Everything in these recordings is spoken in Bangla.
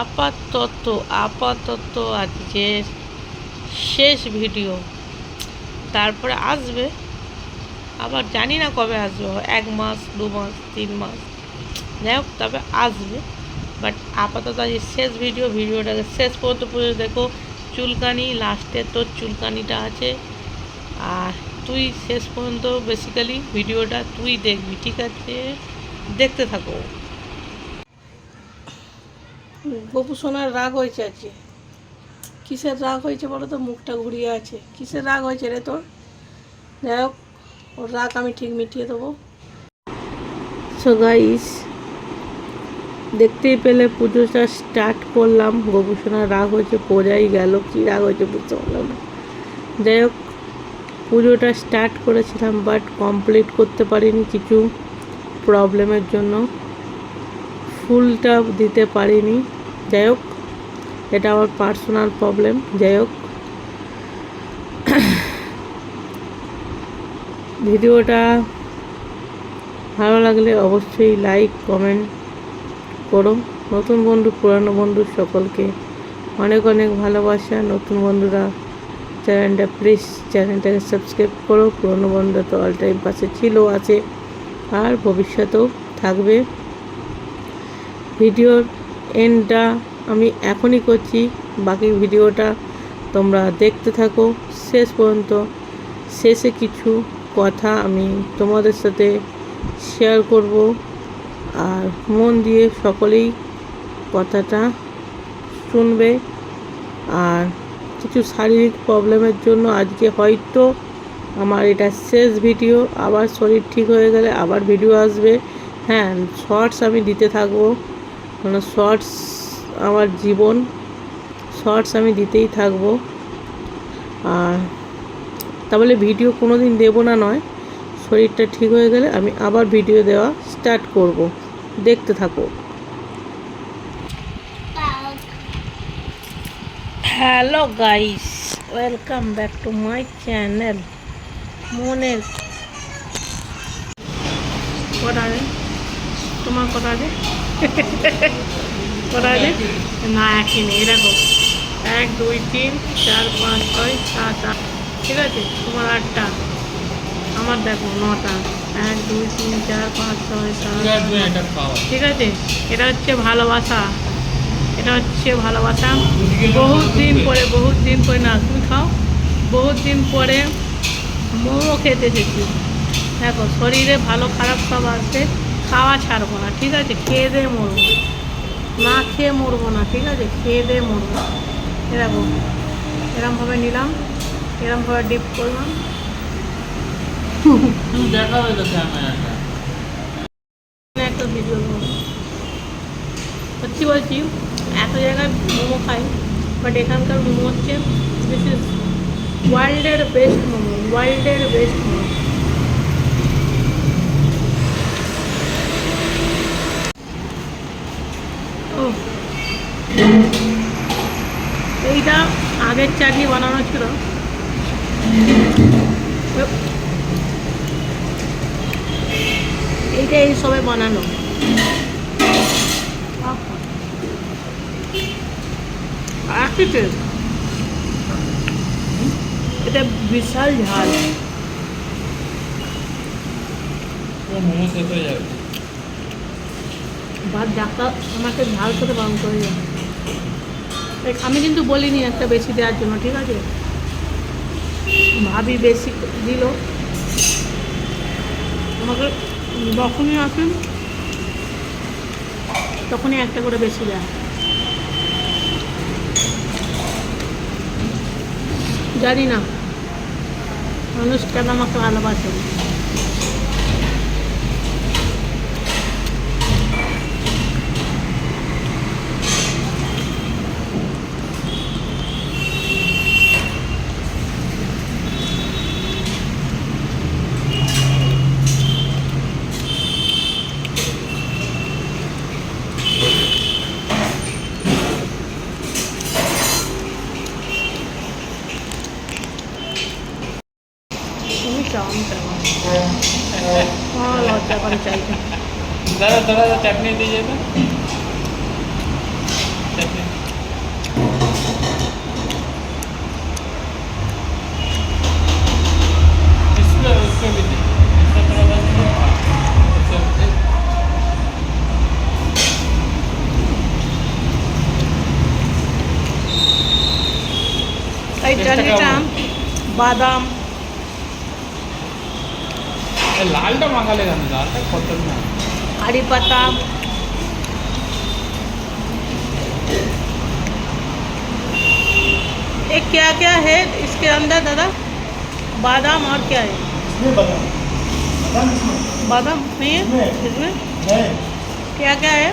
আপাতত আপাতত আজকের শেষ ভিডিও, তারপরে আসবে আবার, জানি না কবে আসবে, 1 মাস 2 মাস 3 মাস, যাই হোক তবে আসবে। বাট আপাতত আজ শেষ ভিডিওটাকে শেষ পর্যন্ত পুরো দেখো। চুলকানি লাস্টে তোর চুলকানিটা আছে, আর তুই শেষ পর্যন্ত বেসিক্যালি ভিডিওটা তুই দেখবি, ঠিক আছে? দেখতে থাকো। গপু সোনার রাগ হয়েছে আজকে। কিসের রাগ হয়েছে বলো তো? মুখটা ঘুরিয়ে আছে। কিসের রাগ হয়েছে রে তোর? যাই হোক, ওর রাগ আমি ঠিক মিটিয়ে দেবো। সো গাইস, দেখতেই পেলে পুজোটা স্টার্ট করলাম। গপু সোনার রাগ হয়েছে, বোঝাই গেল কী রাগ হয়েছে, বুঝতে পারলাম না। যাই হোক, পুজোটা স্টার্ট করেছিলাম বাট কমপ্লিট করতে পারিনি কিছু প্রবলেমের জন্য, ফুলটা দিতে পারিনি। যাই হোক, এটা আমার পার্সোনাল প্রবলেম। যাই হোক, ভিডিওটা ভালো লাগলে অবশ্যই লাইক কমেন্ট করো। নতুন বন্ধু পুরানো বন্ধু সকলকে অনেক অনেক ভালোবাসা। নতুন বন্ধুরা চ্যানেলটাকে সাবস্ক্রাইব করো। পুরনো বন্ধুরা তো অল টাইম পাশে ছিল, আছে, আর ভবিষ্যতেও থাকবে। ভিডিওর এন্ডটা আমি এখনই করছি, বাকি ভিডিওটা তোমরা দেখতে থাকো শেষ পর্যন্ত। শেষে কিছু কথা আমি তোমাদের সাথে শেয়ার করব, আর মন দিয়ে সকলেই কথাটা শুনবে। আর কিছু শারীরিক প্রবলেমের জন্য আজকে হয়তো আমার এটা শেষ ভিডিও। আবার শরীর ঠিক হয়ে গেলে আবার ভিডিও আসবে। হ্যাঁ, শর্টস আমি দিতে থাকবো, কারণ শর্টস আমার জীবন, শর্টস আমি দিতেই থাকবো। আর তাহলে ভিডিও কোনো দিন দেবো না নয়, শরীরটা ঠিক হয়ে গেলে আমি আবার ভিডিও দেওয়া স্টার্ট করব, দেখতে থাকো। Hello guys, welcome back to my channel. মনের কটা রে তোমার, কটা রে কটা রে? না, একই নেই। দেখো, 1 2 3 4 5 6 7 8, ঠিক আছে? তোমার 8টা, আমার দেখো 9টা। 1 2 3 4 5 6 7, ঠিক আছে? এটা হচ্ছে ভালোবাসা, এটা হচ্ছে ভালোবাসা। বহুত দিন পরে না, তুমি খাও, বহুত দিন পরে মোমো খেতে এসেছি। দেখো, শরীরে ভালো খারাপ সব আসবে, খাওয়া ছাড়বো না, ঠিক আছে? খেয়ে দিয়ে মরবো, না খেয়ে মরবো না, ঠিক আছে? খেয়ে দিয়ে মরবো। এরকম এরমভাবে নিলাম, এরমভাবে ডিপ করলাম। একটা ভিডিও সত্যি বলছি, এত জায়গায় মোমো খাই, বাট এখানকার মোমো হচ্ছে দিস ইজ ওয়ার্ল্ডের বেস্ট মোমো, ওয়ার্ল্ডের বেস্ট মোমো। ও, এইটা আগের চাটনি বানানো ছিল, এইটা এই সবে বানানো। এটা বিশাল ঝাল। ভাত ডাক্তার আমাকে ঝাল করে বারণ করে দেয়। আমি কিন্তু বলিনি একটা বেশি দেওয়ার জন্য, ঠিক আছে? ভাবি বেশি দিল, আমাকে যখনই আসেন তখনই একটা করে বেশি দেয়। জানি না মানুষ কেন আমাকে ভালোবাসে। তুমি চাও, আমি চাও, লজ্জা করে চাইতে। দাদা দাদা চাটনি দিয়ে যাবে। चटनी इसमें उसमें भी दे इसका थोड़ा এই চাটনিটা বাদাম लालটা मांगा लेगा ना लालটা खतरनाक हरी पत्ता ये क्या क्या है इसके अंदर दादा बादाम और क्या है इसमें बादाम बादाम इसमें बादाम नहीं है इसमें है क्या क्या है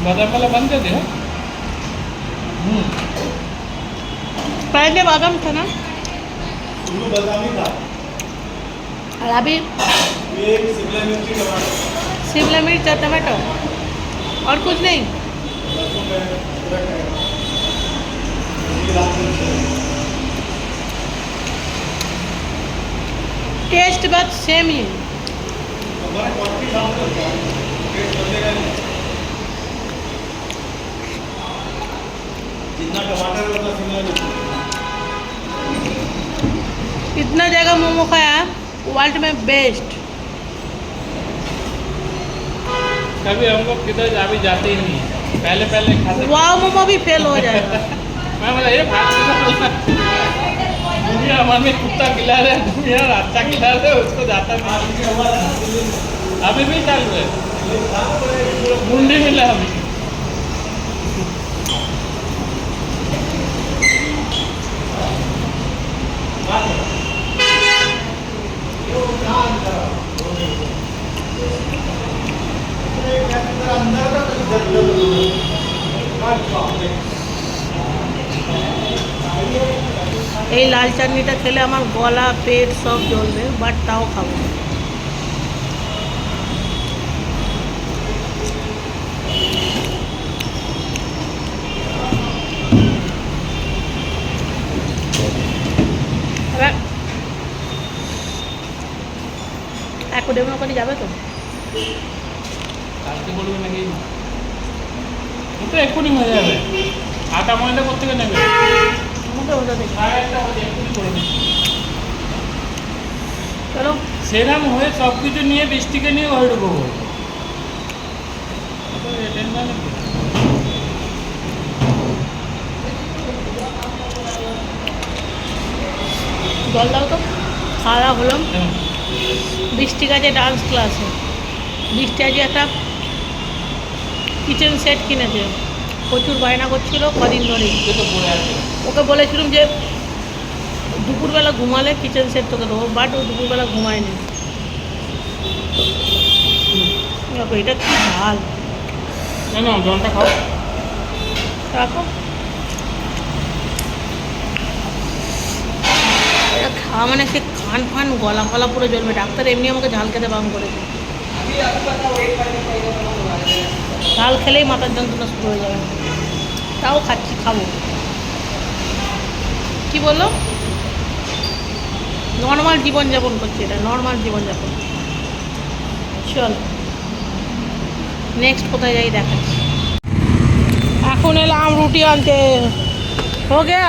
बादाम वाला बंद कर दे पहले बादाम था ना वो बादाम ही था और अभी ये शिमला मिर्ची टमाटर शिमला मिर्च और टमाटो और कुछ नहीं लहसुन है अदरक है ये लाल मिर्च है टेस्ट बस सेम ही है हमारा क्वांटिटी डाउन करता है टेस्ट बदलेगा नहीं जितना टमाटर है उतना शिमला मिर्च इतना जगह मोमो खाया वर्ल्ड में बेस्ट कभी हम लोग किधर भी जाते ही नहीं है पहले पहले खाते वाह मोमो भी फेल हो जाएगा मैं बोला ये भाग दुनिया हमारे में कुत्ता खिला रहे दुनिया अच्छा खिला रहे उसको जाता नहीं अभी भी चालू है मुंडी मिला अभी এই লাল চাটনিটা খেলে আমার গলা পেট সব জ্বলবে বাট তাও খাবো এবার অ্যাকোডেমিও করে যাবে তো কালকে বলবে নাকি ও তো এক্ষুনি হয়ে যাবে আটা ময়দা কোথেকে নেবে আমাকে ওটা দেখি সাড়ে একটা বাজে এক্ষুনি করে দিচ্ছি চলো সেরাম হয়ে সব কিছু নিয়ে বৃষ্টিকে নিয়ে ঘরে ঢুকবো টেনশন জল দাও তো খাওয়া দাওয়া হলো বৃষ্টি কাছে ডান্স ক্লাসে বৃষ্টি আজকে একটা কিচেন সেট কিনেছে প্রচুর বায়না করছিল কদিন ধরেই তো পড়ে আছে ওকে বলেছিলাম যে দুপুরবেলা ঘুমালে কিচেন সেট তোকে দেবো বাট ও দুপুরবেলা ঘুমায়নি দেখো এটা কি ঝাল না না জলটা খাও রাখো এটা খাওয়া মানে সে কান ফান গলা ফলা পুরো জ্বলবে ডাক্তার এমনি আমাকে ঝাল খেতে বাম করেছে ঝাল খেলেই মাথার যন্ত্রণা শুরু হয়ে যাবে তাও খাচ্ছি খাবো কি বললো নর্মাল জীবনযাপন করছি এটা নর্মাল জীবনযাপন চল নেক্সট কোথায় যাই দেখাচ্ছি এখন এলাম রুটি আনতে हो गया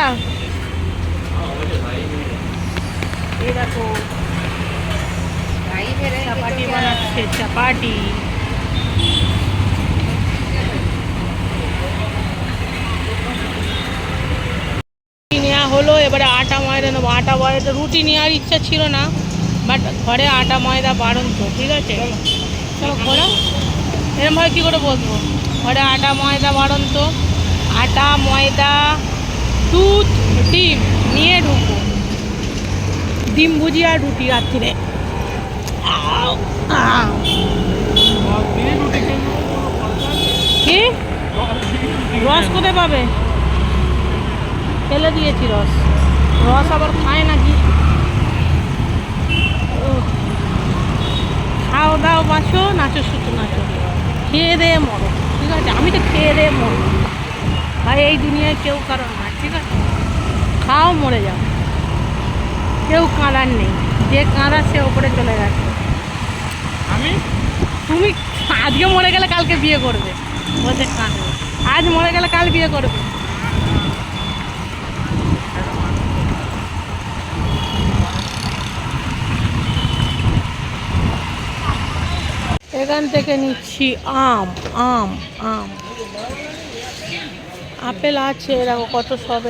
ये देखो চাপাটি বানাচ্ছে চাপাটি নেওয়া হলো এবারে আটা ময়দা নেবো আটা ময়দা রুটি নেওয়ার ইচ্ছা ছিল না বাট ঘরে আটা ময়দা বাড়ন্ত ঠিক আছে চলো ঘোরা এরমভাবে কী করে বসবো ঘরে আটা ময়দা বাড়ন্ত আটা ময়দা দুধ ডিম নিয়ে ঢুকবো ডিম ভুজি আর রুটি রাত্রিরে কি রস কোথায় পাবে ফেলে দিয়েছি রস রস আবার খায় নাকি খাও দাও বাঁচো নাচো শুধু নাচো খেয়ে দে মরো ঠিক আছে আমি তো খেয়ে দে মরো ভাই এই দুনিয়ায় কেউ কারণ না ঠিক আছে খাও মরে যাও কেউ কাঁদার নেই যে কাঁদার সে ওপরে চলে গেছে আমি তুমি আজকে মরে গেলে কালকে বিয়ে করবে ওদের কাঁদবে, আজ মরে গেলে কাল বিয়ে করবে। এখান থেকে নিচ্ছি আম আম আম আপেল আছে, এরা কত সব,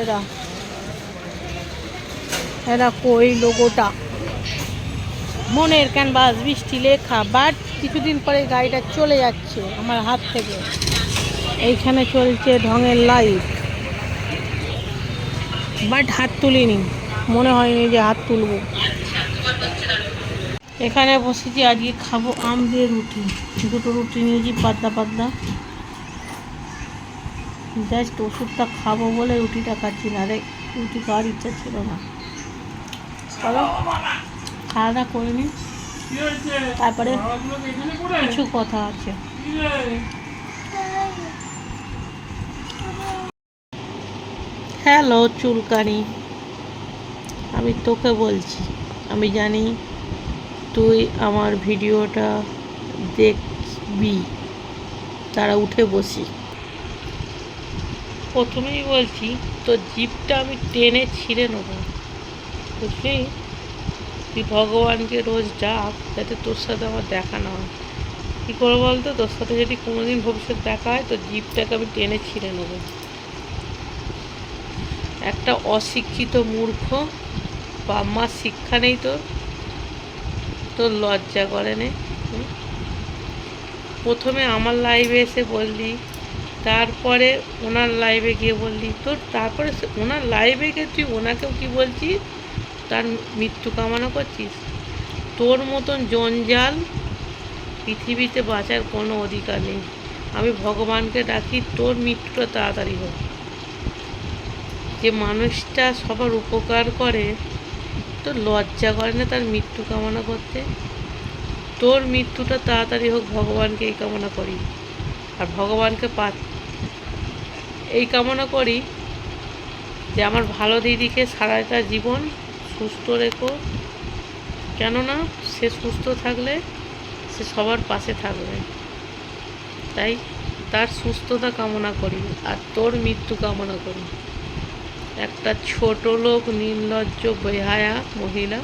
এরা কই লোগোটা মনের ক্যানভাস বৃষ্টি লেখা, বাট কিছুদিন পরে গাড়িটা চলে যাচ্ছে আমার হাত থেকে। এইখানে চলছে ঢঙের লাইট, বাট হাত তুলিনি, মনে হয়নি যে হাত তুলব। এখানে বসেছি, আজকে খাবো আম দিয়ে রুটি, দুটো রুটি নিয়েছি পাতলা পাতলা, জাস্ট ওষুধটা খাবো বলে রুটিটা খাচ্ছি, না রে রুটি খাওয়ার ইচ্ছা ছিল না। চলো খাওয়া দাওয়া করে নি, তারপরে কিছু কথা আছে। হ্যালো চুলকানি, আমি তোকে বলছি, আমি জানি তুই আমার ভিডিওটা দেখবি, তারা উঠে বসি। প্রথমেই বলছি তো জিভটা আমি টেনে ছিঁড়ে নেবো, বুঝলি? তুই ভগবানকে রোজ ডাক যাতে তোর সাথে আমার দেখা না হয়। কী করে বলতো, তোর সাথে যদি কোনোদিন ভবিষ্যৎ দেখা হয় তো জিভটাকে আমি টেনে ছিঁড়ে নেবো। একটা অশিক্ষিত মূর্খ, বাপ মার শিক্ষা নেই তোর লজ্জা করে নে? প্রথমে আমার লাইভে এসে বললি, তারপরে ওনার লাইভে গিয়ে বললি, তারপরে ওনার লাইভে গিয়ে তুই ওনাকেও কি বলছিস, তার মৃত্যু কামনা করছিস? তোর মতন জঞ্জাল পৃথিবীতে বাঁচার কোনো অধিকার নেই। আমি ভগবানকে ডাকি তোর মৃত্যুটা তাড়াতাড়ি হোক। যে মানুষটা সবার উপকার করে, তোর লজ্জা করে না তার মৃত্যু কামনা করতে? তোর মৃত্যুটা তাড়াতাড়ি হোক, ভগবানকে এই কামনা করি। আর ভগবানকে এই কামনা করি যে আমার ভালো দিদিকে সারাটা জীবন সুস্থ রেখো, কেননা সে সুস্থ থাকলে সে সবার পাশে থাকবে। তাই তার সুস্থতা কামনা করি আর তোর মৃত্যু কামনা করি। একটা ছোট লোক, নির্লজ্জ বেহায়া মহিলা।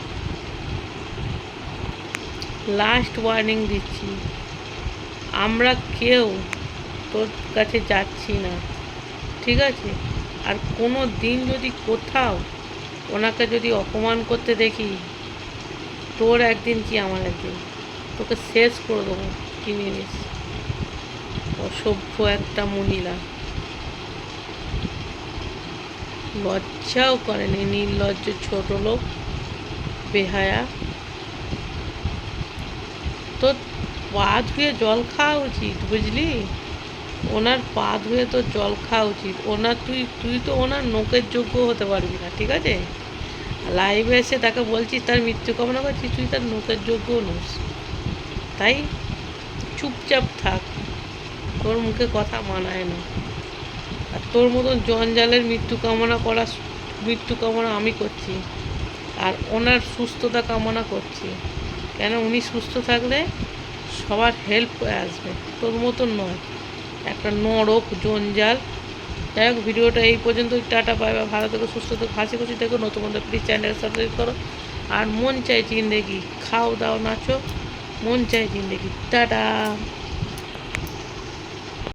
লাস্ট ওয়ার্নিং দিচ্ছি, আমরা কেউ তোর কাছে যাচ্ছি না, ঠিক আছে? আর কোনো দিন যদি কোথাও ওনাকে যদি অপমান করতে দেখি, তোর একদিন কি আমার একদিন, তোকে শেষ করে দেবো। কিনে নিস, অসভ্য একটা মহিলা, লজ্জাও করেনি, নির্লজ্জ ছোট লোক বেহায়া। তোর পা ধুয়ে জল খাওয়া উচিত, বুঝলি? ওনার পা ধুয়ে তোর জল খাওয়া উচিত। তুই তো ওনার নোকের যোগ্য হতে পারবি না, ঠিক আছে? লাইভে এসে তাকে বলছিস তার মৃত্যু কামনা করছিস, তুই তার নোকের যোগ্য নোস। তাই চুপচাপ থাক, তোর মুখে কথা মানায় না। আর তোর মতন জঞ্জালের মৃত্যু কামনা আমি করছি, আর ওনার সুস্থতা কামনা করছি। কেন, উনি সুস্থ থাকলে সবার হেল্প আসবে, তোর মতন নয়, একটা নরক জঞ্জাল। যাই হোক, ভিডিওটা এই পর্যন্ত। টাটা, বাই বাই, ভালো থেকো, সুস্থ থেকো, হাসি খুশি থেকো। নতুন বন্ধু প্লিজ চ্যানেলকে সাবস্ক্রাইব করো। আর মন চাই জিন্দেগি, খাও দাও নাচো, মন চাই জিন্দেগি। টাটা।